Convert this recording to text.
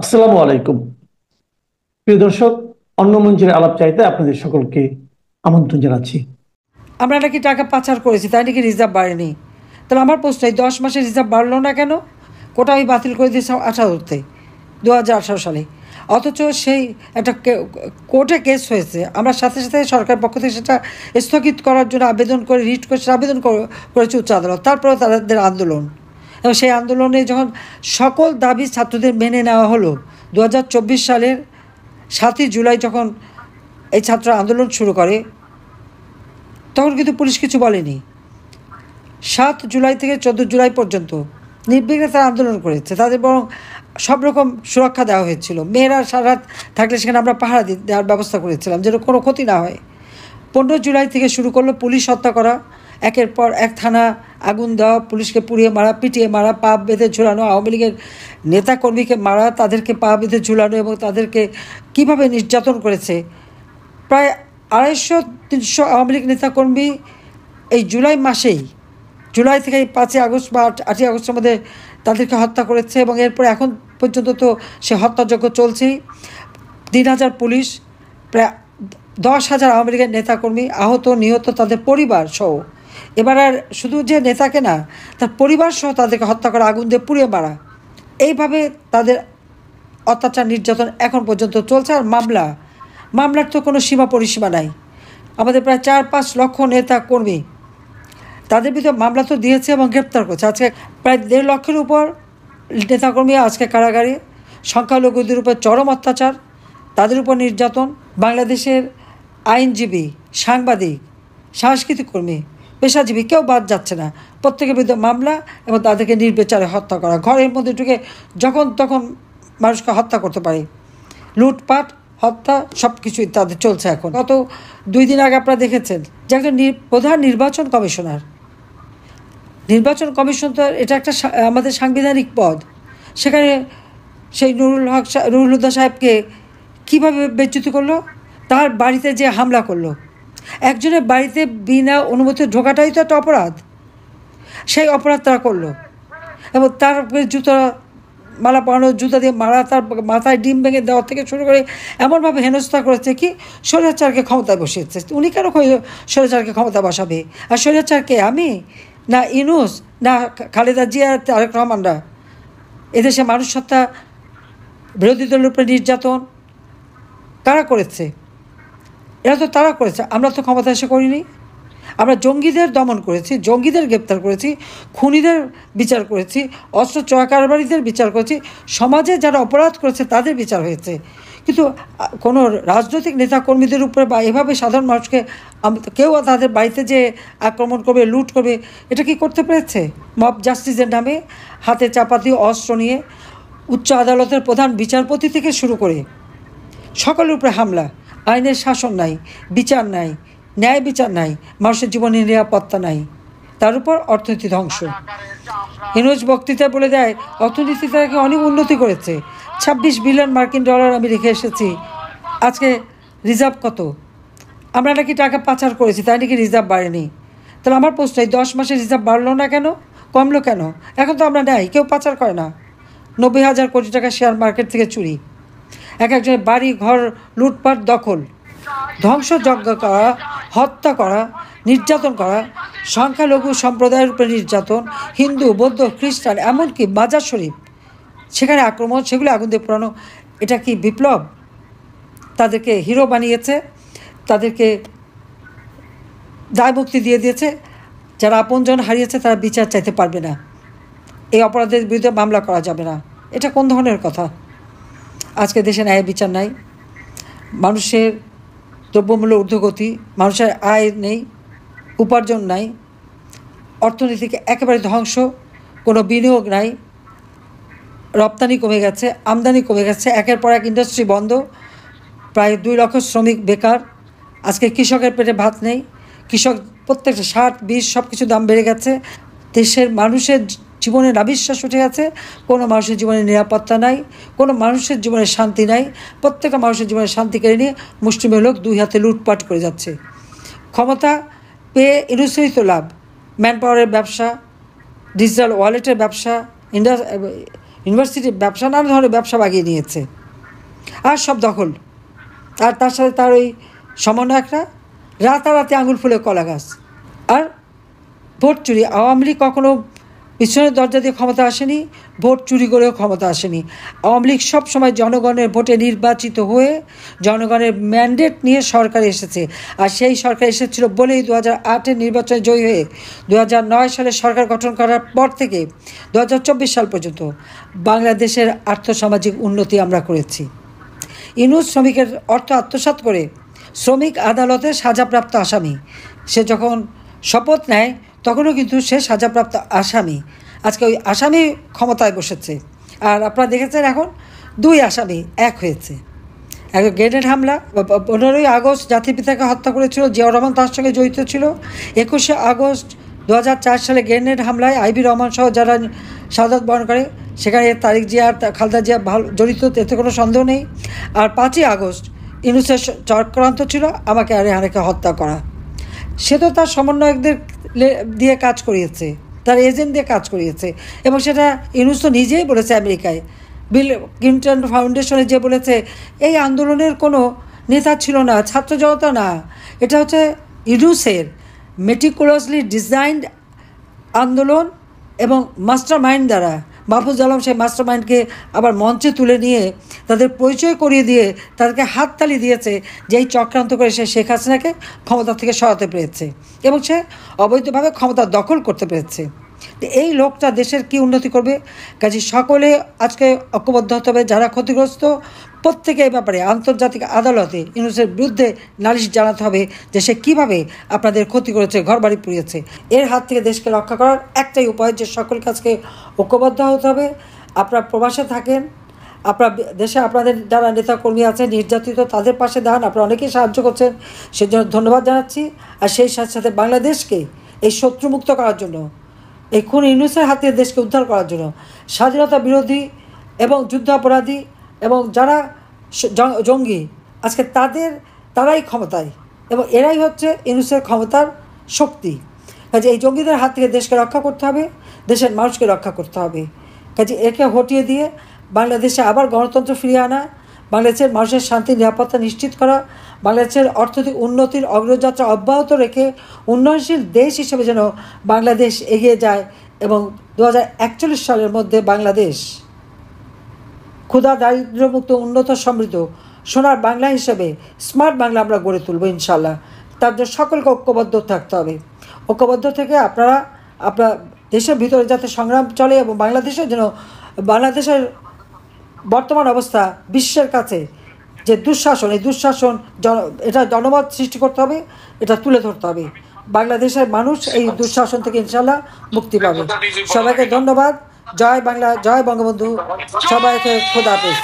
আসসালামু আলাইকুম। প্রিয় দর্শক, অন্য মঞ্চের আলাপ চাইতে আপনাদের সকলকে আমন্ত্রণ জানাচ্ছি। আমরা নাকি টাকা পাচার করেছি, তাই নাকি রিজার্ভ বাড়েনি? তাহলে আমার প্রশ্ন, এই 10 মাসে রিজার্ভ বাড়লো না কেন? কোটা আমি বাতিল করে দিয়েছি 18-তে, 2018 সালে। অথচ সেই একটা কোর্টে কেস হয়েছে, আমরা সাথে সাথে সরকারের পক্ষ থেকে সেটা স্থগিত করার জন্য আবেদন করে, রিট করে আবেদন করেছে উচ্চ আদালত। তারপরে তাদের আন্দোলন, এবং সেই আন্দোলনে যখন সকল দাবি ছাত্রদের মেনে নেওয়া হলো, 2024 সালের 7ই জুলাই যখন এই ছাত্র আন্দোলন শুরু করে, তখন কিন্তু পুলিশ কিছু বলেনি। 7 জুলাই থেকে 14 জুলাই পর্যন্ত নির্বিঘ্নে তারা আন্দোলন করেছে। তাদের বরং সব রকম সুরক্ষা দেওয়া হয়েছিল। মেয়েরা সারা রাত থাকলে সেখানে আমরা পাহারা দেওয়ার ব্যবস্থা করেছিলাম, যেন কোনো ক্ষতি না হয়। 15 জুলাই থেকে শুরু করলো পুলিশ হত্যা করা, একের পর এক থানা আগুন দেওয়া, পুলিশকে পুড়িয়ে মারা, পিটিয়ে মারা, পা বেঁধে ঝুলানো, আওয়ামী লীগের নেতাকর্মীকে মারা, তাদেরকে পা বেঁধে ঝুলানো, এবং তাদেরকে কিভাবে নির্যাতন করেছে। প্রায় 250-300 আওয়ামী লীগ নেতাকর্মী এই জুলাই থেকে এই 5ই আগস্ট বা 8ই আগস্টের মধ্যে তাদেরকে হত্যা করেছে। এবং এরপরে এখন পর্যন্ত তো সে হত্যাযজ্ঞ চলছেই। 3000 পুলিশ, প্রায় 10,000 আওয়ামী লীগের নেতাকর্মী আহত, নিহত, তাদের পরিবার সহ। এবার আর শুধু যে নেতাকে না, তার পরিবার সহ তাদেরকে হত্যা করা, আগুন দিয়ে পুড়িয়ে মারা, এইভাবে তাদের অত্যাচার নির্যাতন এখন পর্যন্ত চলছে। আর মামলার তো কোনো সীমা পরিসীমা নাই। আমাদের প্রায় 4-5 লক্ষ নেতা কর্মী, তাদের ভিতরে মামলা তো দিয়েছে এবং গ্রেপ্তার করছে। আজকে প্রায় 1.5 লক্ষের উপর নেতাকর্মী আজকে কারাগারে। সংখ্যালঘুদের উপর চরম অত্যাচার, তাদের উপর নির্যাতন। বাংলাদেশের আইনজীবী, সাংবাদিক, সাংস্কৃতিক কর্মী, পেশাজীবী কেউ বাদ যাচ্ছে না। প্রত্যেকের বিরুদ্ধে মামলা এবং তাদেরকে নির্বিচারে হত্যা করা। ঘরের মধ্যে ঢুকে যখন তখন মানুষকে হত্যা করতে পারে। লুটপাট, হত্যা, সব কিছুই তাদের চলছে এখন। গত 2 দিন আগে আপনারা দেখেছেন যে একজন প্রধান নির্বাচন কমিশন, তো এটা একটা আমাদের সাংবিধানিক পদ। সেখানে সেই নুরুল হুদা সাহেবকে কীভাবে বেজ্জতি করলো, তার বাড়িতে যে হামলা করলো। একজনের বাড়িতে বিনা অনুমতি ঢোকাটাই তো একটা অপরাধ। সেই অপরাধ তারা করলো, এবং তার জুতো মালা পরানো, জুতা দিয়ে মারা, তার মাথায় ডিম ভেঙে দেওয়া থেকে শুরু করে এমনভাবে হেনস্থা করেছে কি স্বৈরাচারকে ক্ষমতায় বসিয়েছে। উনি কেন স্বৈরাচারকে ক্ষমতা বসাবে? আর স্বৈরাচারকে আমি, না ইউনূস, না খালেদা জিয়া, তারেক রহমানরা? এদেশে মানুষ হত্যা, বিরোধী দলের উপরে নির্যাতন কারা করেছে? এরা তো তারা করেছে, আমরা তো ক্ষমতা এসে করিনি। আমরা জঙ্গিদের দমন করেছি, জঙ্গিদের গ্রেপ্তার করেছি, খুনিদের বিচার করেছি, অস্ত্র চোরাকারবারিদের বিচার করেছি, সমাজে যারা অপরাধ করেছে তাদের বিচার হয়েছে। কিন্তু কোনো রাজনৈতিক নেতাকর্মীদের উপরে বা এভাবে সাধারণ মানুষকে কেউ তাদের বাড়িতে যে আক্রমণ করবে, লুট করবে, এটা কি করতে পেরেছে? মব জাস্টিসের নামে হাতে চাপা দিয়ে অস্ত্র নিয়ে উচ্চ আদালতের প্রধান বিচারপতি থেকে শুরু করে সকলের উপরে হামলা। আইনের শাসন নাই, বিচার নাই, ন্যায় বিচার নাই, মানুষের জীবনের নিরাপত্তা নাই, তার উপর অর্থনীতি ধ্বংস। ইউনূস বক্তৃতায় বলে দেয় অর্থনীতি তাকে অনেক উন্নতি করেছে, 26 বিলিয়ন মার্কিন ডলার আমি রেখে এসেছি। আজকে রিজার্ভ কত? আমরা নাকি টাকা পাচার করেছি, তাই নাকি রিজার্ভ বাড়েনি? তাহলে আমার প্রশ্ন, এই 10 মাসে রিজার্ভ বাড়লো না কেন, কমলো কেন? এখন তো আমরা নেই, কেউ পাচার করে না। 90,000 কোটি টাকা শেয়ার মার্কেট থেকে চুরি, একজনের বাড়ি ঘর লুটপাট, দখল, ধ্বংসযজ্ঞ করা, হত্যা করা, নির্যাতন করা, সংখ্যালঘু সম্প্রদায়ের উপরে নির্যাতন, হিন্দু, বৌদ্ধ, খ্রিস্টান, এমনকি মাজার শরীফ, সেখানে আক্রমণ, সেগুলো আগুন দিয়ে পোড়ানো। এটা কি বিপ্লব? তাদেরকে হিরো বানিয়েছে, তাদেরকে দায়মুক্তি দিয়ে দিয়েছে। যারা আপনজন হারিয়েছে তারা বিচার চাইতে পারবে না, এই অপরাধের বিরুদ্ধে মামলা করা যাবে না। এটা কোন ধরনের কথা? আজকে দেশে ন্যায় বিচার নাই, মানুষের দ্রব্যমূল্য ঊর্ধ্বগতি, মানুষের আয় নেই, উপার্জন নাই, অর্থনীতিকে একেবারে ধ্বংস, কোনো বিনিয়োগ নাই, রপ্তানি কমে গেছে, আমদানি কমে গেছে, একের পর এক ইন্ডাস্ট্রি বন্ধ, প্রায় 2 লক্ষ শ্রমিক বেকার। আজকে কৃষকের পেটে ভাত নেই, কৃষক প্রত্যেকটা সার, বীজ, সব কিছু দাম বেড়ে গেছে। দেশের মানুষের জীবনে নাবিশ্বাস উঠে গেছে, কোনো মানুষের জীবনে নিরাপত্তা নাই, কোনো মানুষের জীবনে শান্তি নাই। প্রত্যেকটা মানুষের জীবনে শান্তি কেড়ে নিয়ে মুষ্টিমেয় লোক 2 হাতে লুটপাট করে যাচ্ছে। ক্ষমতা পেয়ে ইউনূসেরই তো লাভ, ম্যান পাওয়ারের ব্যবসা, ডিজিটাল ওয়ালেটের ব্যবসা, ইউনিভার্সিটি ব্যবসা, নানা ধরনের ব্যবসা বাগিয়ে নিয়েছে, আর সব দখল। আর তার সাথে তার ওই সমন্বয়করা রাতারাতি আঙুল ফুলে কলা গাছ। আর ভোট চুরি, আওয়ামী লীগ কখনো পিছনের দরজা দিয়ে ক্ষমতা আসেনি, ভোট চুরি করেও ক্ষমতা আসেনি। আওয়ামী লীগ সবসময় জনগণের ভোটে নির্বাচিত হয়ে জনগণের ম্যান্ডেট নিয়ে সরকারে এসেছে। আর সেই সরকার এসেছিল বলেই 2008-এর নির্বাচনে জয়ী হয়ে 2009 সালে সরকার গঠন করার পর থেকে 2024 সাল পর্যন্ত বাংলাদেশের আর্থসামাজিক উন্নতি আমরা করেছি। ইউনূস শ্রমিকের অর্থ আত্মসাৎ করে শ্রমিক আদালতে সাজাপ্রাপ্ত আসামি। সে যখন শপথ নেয় তখনও কিন্তু সে সাজাপ্রাপ্ত আসামি। আজকে ওই আসামি ক্ষমতায় বসেছে। আর আপনারা দেখেছেন এখন 2 আসামি এক হয়েছে। একজন গ্রেনেড হামলা, 15ই আগস্ট জাতির পিতাকে হত্যা করেছিল, জিয়াউর রহমান তার সঙ্গে জড়িত ছিল। 21শে আগস্ট 2004 সালে গ্রেনেড হামলায় আইবি রহমান সহ যারা শাহাদাত বরণ করে, সেখানে তারেক জিয়া আর খালেদা জিয়া ভালো জড়িত, এতে কোনো সন্দেহ নেই। আর 5ই আগস্ট ইউনূসের চক্রান্ত ছিল আমাকে আর রেহানাকে হত্যা করা। সে তো তার সমন্বয়কদের দিয়ে কাজ করিয়েছে, তার এজেন্ট দিয়ে কাজ করিয়েছে, এবং সেটা ইউনূস তো নিজেই বলেছে আমেরিকায়, বিল ক্লিন্টন ফাউন্ডেশনে যে বলেছে এই আন্দোলনের কোনো নেতা ছিল না, ছাত্র জনতা না, এটা হচ্ছে ইউনূসের মেটিকুলাসলি ডিজাইনড আন্দোলন এবং মাস্টার মাইন্ড দ্বারা। মাহফুজ আলম সেই মাস্টার মাইন্ডকে আবার মঞ্চে তুলে নিয়ে তাদের পরিচয় করিয়ে দিয়ে তাদেরকে হাততালি দিয়েছে যে এই চক্রান্ত করে সে শেখ হাসিনাকে ক্ষমতা থেকে সরাতে পেরেছে এবং সে অবৈধভাবে ক্ষমতা দখল করতে পেরেছে। এই লোকটা দেশের কি উন্নতি করবে? কাজে সকলে আজকে ঐক্যবদ্ধ হতে হবে। যারা ক্ষতিগ্রস্ত প্রত্যেকে এই ব্যাপারে আন্তর্জাতিক আদালতে ইউনূসের বিরুদ্ধে নালিশ জানাতে হবে যে সে কীভাবে আপনাদের ক্ষতি করেছে, ঘরবাড়ি পুড়িয়েছে। এর হাত থেকে দেশকে রক্ষা করার একটাই উপায় যে সকল কাজকে ঐক্যবদ্ধ হতে হবে। আপনারা প্রবাসে থাকেন, আপনার দেশে আপনাদের যারা নেতাকর্মী আছে নির্যাতিত, তাদের পাশে দাঁড়ান। আপনারা অনেকেই সাহায্য করছেন, সেজন্য ধন্যবাদ জানাচ্ছি। আর সেই সাথে সাথে বাংলাদেশকে এই শত্রুমুক্ত করার জন্য, এই খুন ইউনূসের হাতে দেশকে উদ্ধার করার জন্য স্বাধীনতা বিরোধী এবং যুদ্ধাপরাধী এবং যারা জঙ্গি আজকে তারাই ক্ষমতায় এবং এরাই হচ্ছে ইউনূসের ক্ষমতার শক্তি। কাজে এই জঙ্গিদের হাত থেকে দেশকে রক্ষা করতে হবে, দেশের মানুষকে রক্ষা করতে হবে। কাজে একে হটিয়ে দিয়ে বাংলাদেশে আবার গণতন্ত্র ফিরিয়ে আনা, বাংলাদেশের মানুষের শান্তি নিরাপত্তা নিশ্চিত করা, বাংলাদেশের অর্থনৈতিক উন্নতির অগ্রযাত্রা অব্যাহত রেখে উন্নয়নশীল দেশ হিসেবে যেন বাংলাদেশ এগিয়ে যায় এবং 2041 সালের মধ্যে বাংলাদেশ ক্ষুধা দারিদ্র্যমুক্ত উন্নত সমৃদ্ধ সোনার বাংলা হিসেবে স্মার্ট বাংলা আমরা গড়ে তুলব ইনশাল্লাহ। তার জন্য সকলকে ঐক্যবদ্ধ থাকতে হবে। ঐক্যবদ্ধ থেকে আপনারা আপনার দেশের ভিতরে যাতে সংগ্রাম চলে এবং বাংলাদেশের বর্তমান অবস্থা বিশ্বের কাছে যে দুঃশাসন, এই দুঃশাসন এটা জনমত সৃষ্টি করতে হবে, এটা তুলে ধরতে হবে। বাংলাদেশের মানুষ এই দুঃশাসন থেকে ইনশাল্লাহ মুক্তি পাবে। সবাইকে ধন্যবাদ। জয় বাংলা, জয় বঙ্গবন্ধু, সবাইকে খোদা হাফেজ।